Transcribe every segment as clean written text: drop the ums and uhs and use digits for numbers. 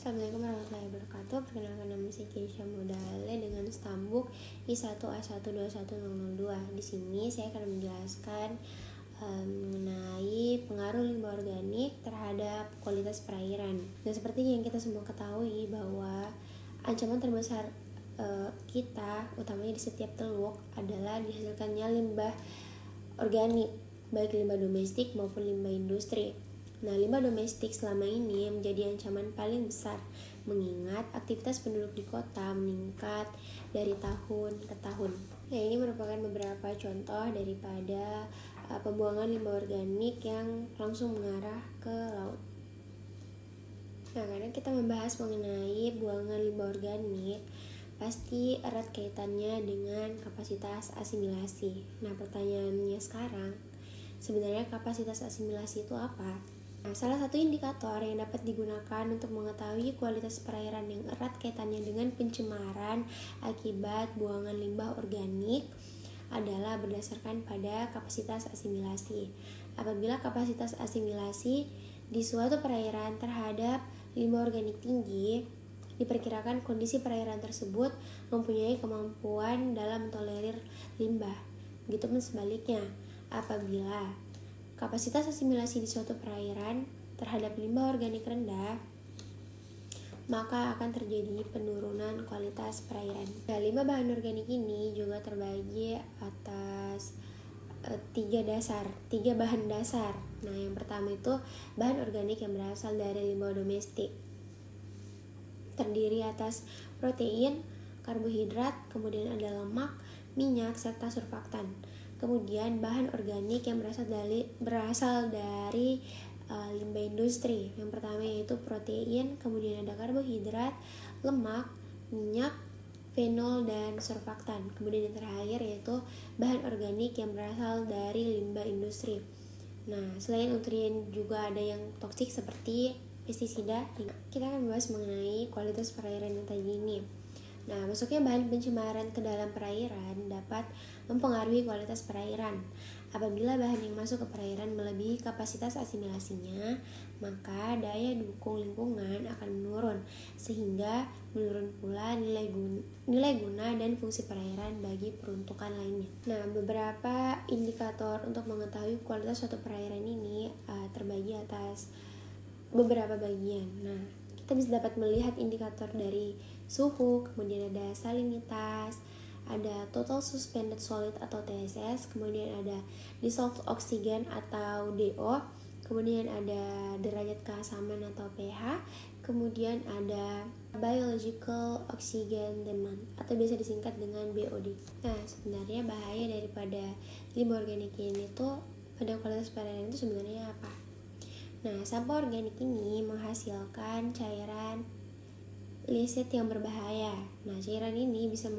Assalamualaikum warahmatullahi wabarakatuh. Perkenalkan, nama saya Keisha Modale dengan stambuk I1A1210002. Di sini saya akan menjelaskan mengenai pengaruh limbah organik terhadap kualitas perairan. Dan seperti yang kita semua ketahui bahwa ancaman terbesar kita, utamanya di setiap teluk, adalah dihasilkannya limbah organik, baik limbah domestik maupun limbah industri. Nah, limbah domestik selama ini menjadi ancaman paling besar mengingat aktivitas penduduk di kota meningkat dari tahun ke tahun. Nah, ini merupakan beberapa contoh daripada pembuangan limbah organik yang langsung mengarah ke laut. Nah, karena kita membahas mengenai buangan limbah organik, pasti erat kaitannya dengan kapasitas asimilasi. Nah, pertanyaannya sekarang, sebenarnya kapasitas asimilasi itu apa? Nah, salah satu indikator yang dapat digunakan untuk mengetahui kualitas perairan yang erat kaitannya dengan pencemaran akibat buangan limbah organik adalah berdasarkan pada kapasitas asimilasi. Apabila kapasitas asimilasi di suatu perairan terhadap limbah organik tinggi, diperkirakan kondisi perairan tersebut mempunyai kemampuan dalam mentolerir limbah. Begitupun sebaliknya, apabila kapasitas asimilasi di suatu perairan terhadap limbah organik rendah, maka akan terjadi penurunan kualitas perairan. Nah, limbah bahan organik ini juga terbagi atas tiga bahan dasar. Nah, yang pertama itu bahan organik yang berasal dari limbah domestik, terdiri atas protein, karbohidrat, kemudian ada lemak, minyak, serta surfaktan. Kemudian bahan organik yang berasal dari limbah industri. Yang pertama yaitu protein, kemudian ada karbohidrat, lemak, minyak, fenol, dan surfaktan. Kemudian yang terakhir yaitu bahan organik yang berasal dari limbah industri. Nah, selain nutrien juga ada yang toksik seperti pestisida. Kita akan membahas mengenai kualitas perairan yang tadi ini. Nah, masuknya bahan pencemaran ke dalam perairan dapat mempengaruhi kualitas perairan. Apabila bahan yang masuk ke perairan melebihi kapasitas asimilasinya, maka daya dukung lingkungan akan menurun, sehingga menurun pula nilai guna dan fungsi perairan bagi peruntukan lainnya. Nah, beberapa indikator untuk mengetahui kualitas suatu perairan ini terbagi atas beberapa bagian. Nah, kita bisa dapat melihat indikator dari suhu, kemudian ada salinitas, ada total suspended solid atau TSS, kemudian ada dissolved oxygen atau DO, kemudian ada derajat keasaman atau pH, kemudian ada biological oxygen demand atau biasa disingkat dengan BOD. Nah, sebenarnya bahaya daripada limbah organik ini tuh pada kualitas perairan itu sebenarnya apa? Nah, sampah organik ini menghasilkan cairan lisit yang berbahaya. Nah, cairan ini bisa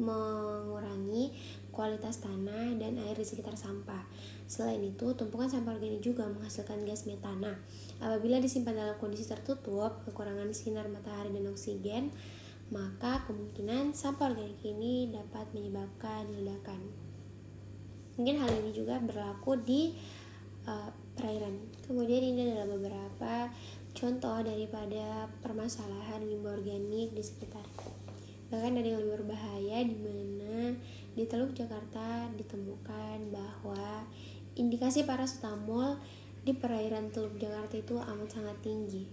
mengurangi kualitas tanah dan air di sekitar sampah. Selain itu, tumpukan sampah organik juga menghasilkan gas metana. Apabila disimpan dalam kondisi tertutup, kekurangan sinar matahari dan oksigen, maka kemungkinan sampah organik ini dapat menyebabkan ledakan. Mungkin hal ini juga berlaku di perairan. Kemudian ini adalah beberapa contoh daripada permasalahan limbah organik di sekitar. Bahkan ada yang lebih berbahaya, di mana di Teluk Jakarta ditemukan bahwa indikasi parasetamol di perairan Teluk Jakarta itu amat sangat tinggi.